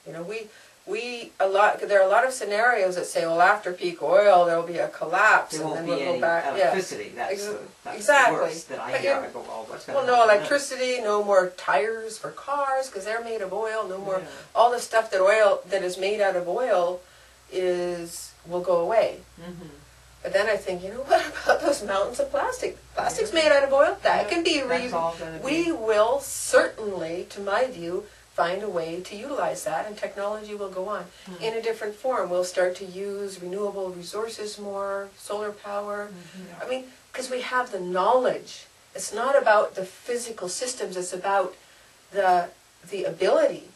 You know, there are a lot of scenarios that say, well, after peak oil, there'll be a collapse, there and won't then be we'll any go back. electricity. Yeah. That's Exactly. the worst that I hear. I go, well, what's going to Well, no happen electricity, no more tires for cars because they're made of oil. No more, Yeah. all the stuff that is made out of oil will go away. Mm-hmm. But then I think, you know, what about those mountains of plastic? Plastic's made out of oil. That can be we will certainly, to my view, find a way to utilize that, and technology will go on in a different form. We'll start to use renewable resources more, solar power. I mean, because we have the knowledge. It's not about the physical systems. It's about the ability.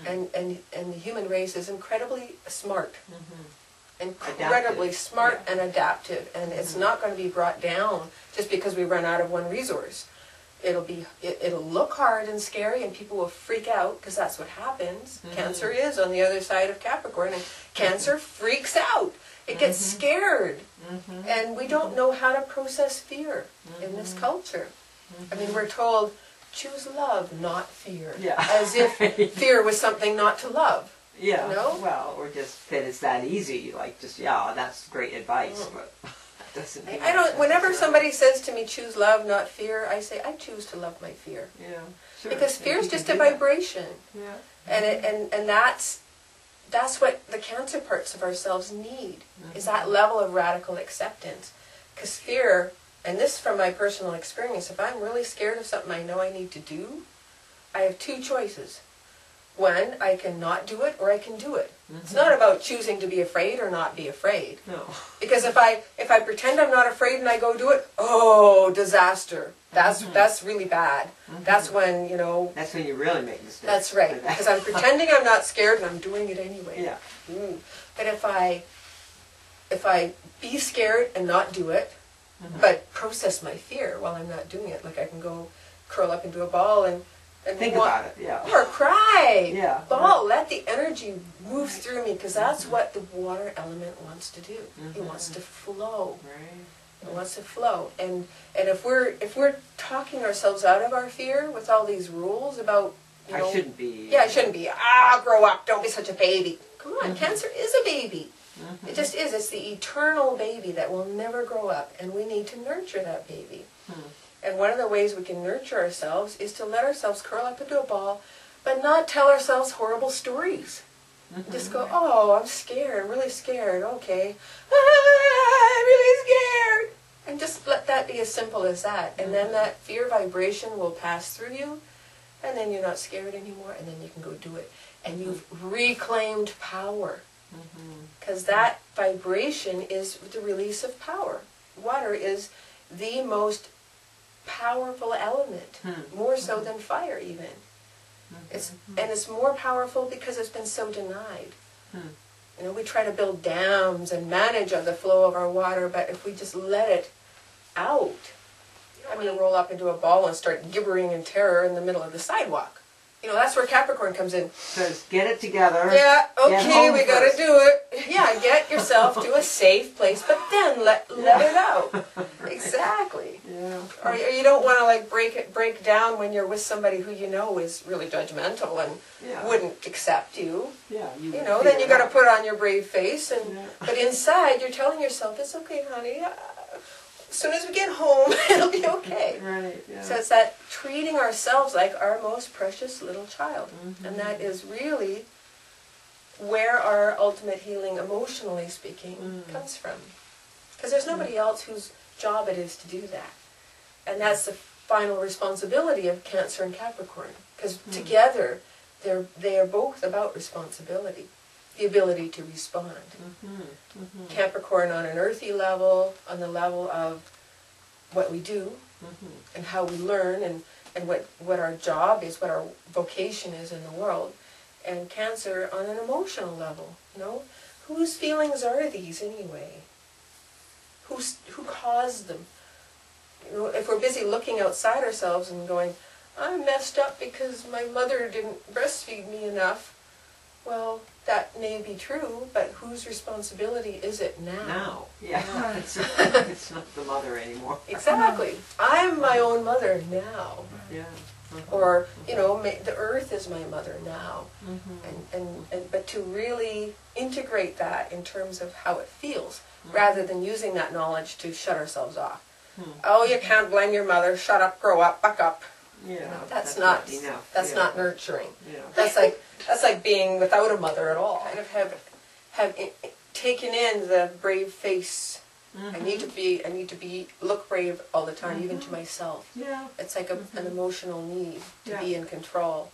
And the human race is incredibly smart. Incredibly smart and adaptive, and it's not going to be brought down just because we run out of one resource. It'll look hard and scary, and people will freak out because that's what happens. Cancer is on the other side of Capricorn, and Cancer freaks out. It gets scared, and we don't know how to process fear in this culture. I mean, we're told, choose love, not fear, as if fear was something not to love. Yeah, you know? Well, or just that it's that easy, like just, that's great advice, but that doesn't mean whenever somebody says to me, choose love, not fear, I say, I choose to love my fear. Yeah, sure. Because fear is just a vibration. Yeah. And that's what the Cancer parts of ourselves need, is that level of radical acceptance. Because fear, and this from my personal experience, if I'm really scared of something I know I need to do, I have two choices. One, I can not do it, or I can do it. It's not about choosing to be afraid or not be afraid. No. Because if I pretend I'm not afraid and I go do it, oh, disaster. That's really bad. That's when, That's when you really make mistakes. That's right. Because I'm pretending I'm not scared and I'm doing it anyway. Yeah. But if I be scared and not do it, but process my fear while I'm not doing it, like I can go curl up into a ball and think about it, or cry, bawl. Let the energy move through me, because that's what the water element wants to do. It wants to flow. Right. It wants to flow, and if we're talking ourselves out of our fear with all these rules about, I shouldn't be. Yeah, I shouldn't be. Grow up. Don't be such a baby. Come on, Cancer is a baby. It just is. It's the eternal baby that will never grow up, and we need to nurture that baby. And one of the ways we can nurture ourselves is to let ourselves curl up into a ball, but not tell ourselves horrible stories. Just go, oh, I'm scared, I'm really scared, okay. I'm really scared. And just let that be as simple as that. And then that fear vibration will pass through you, and then you're not scared anymore, and then you can go do it. And you've reclaimed power. Because that vibration is the release of power. Water is the most powerful element, more so than fire even. It's more powerful because it's been so denied. We try to build dams and manage the flow of our water, but if we just let it out, I'm going to roll up into a ball and start gibbering in terror in the middle of the sidewalk. That's where Capricorn comes in. Says, get it together. Yeah, okay, we got to do it. Yeah, get yourself to a safe place, but then let it out. Exactly. Yeah. Or you don't want to break down when you're with somebody who you know is really judgmental and wouldn't accept you. Yeah. Then you got to put on your brave face, but inside you're telling yourself, it's okay, honey. As soon as we get home, it'll be okay. Right, yeah. So it's that treating ourselves like our most precious little child. And that is really where our ultimate healing, emotionally speaking, comes from. Because there's nobody else whose job it is to do that. And that's the final responsibility of Cancer and Capricorn. Because together, they are both about responsibility. The ability to respond. Capricorn on an earthy level, on the level of what we do, and how we learn, and what our job is, what our vocation is in the world. And Cancer on an emotional level. Whose feelings are these anyway? Who caused them? If we're busy looking outside ourselves and going, I'm messed up because my mother didn't breastfeed me enough. Well, that may be true, but whose responsibility is it now? Now, yeah. It's not the mother anymore. Exactly. I'm my own mother now. Yeah. Or, you know, the earth is my mother now. But to really integrate that in terms of how it feels, rather than using that knowledge to shut ourselves off. Oh, you can't blame your mother, shut up, grow up, buck up. Yeah, You know, that's not enough. that's not nurturing. Yeah. That's like being without a mother at all. Kind of have taken in the brave face. I need to be look brave all the time, even to myself. Yeah. It's like an emotional need to be in control.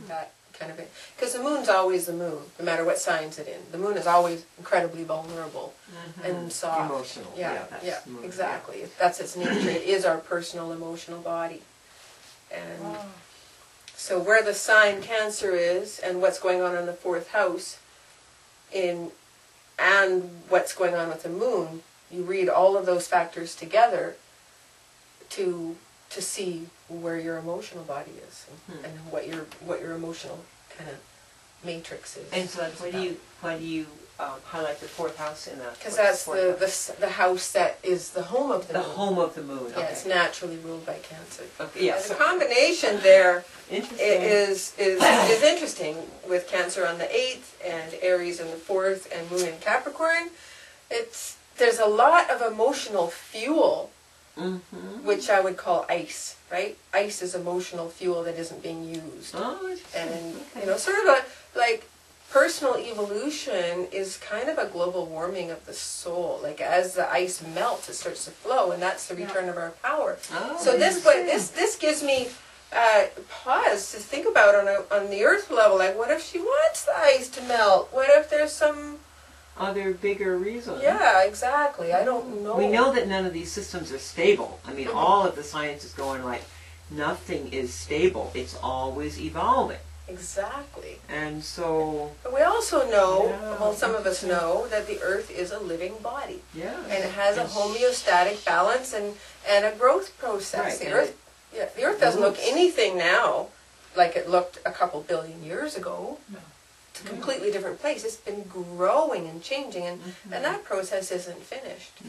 That kind of it. Because the moon's always the moon, no matter what signs it's in. The moon is always incredibly vulnerable and soft. Emotional. Yeah, That's the moon. exactly. That's its nature. It is our personal emotional body. And so where the sign Cancer is, and what's going on in the 4th house, and what's going on with the moon, you read all of those factors together to see where your emotional body is and what your emotional kind of matrix is. And so why do you highlight the 4th house in that? Because that's the house that is the home of the moon. The home of the moon. Okay. Yeah, it's naturally ruled by Cancer. Okay. Yeah. And the combination there is Interesting. interesting with Cancer on the 8th and Aries in the 4th and Moon in Capricorn. There's a lot of emotional fuel, which I would call ice, right? Ice is emotional fuel that isn't being used. Oh, and you know, sort of like personal evolution is kind of a global warming of the soul. Like as the ice melts, it starts to flow, and that's the return of our power. Oh, so this gives me pause to think about on the earth level. Like, what if she wants the ice to melt? What if there's some other bigger reason? Yeah, exactly. I don't know. We know that none of these systems are stable. I mean, all of the science is going like, nothing is stable. It's always evolving. Exactly. And so... But we also know, well, some of us know, that the earth is a living body. Yeah. And it has a homeostatic balance and a growth process. Right. The earth doesn't look anything now like it looked a couple billion years ago. No. It's a completely different place. It's been growing and changing, and that process isn't finished.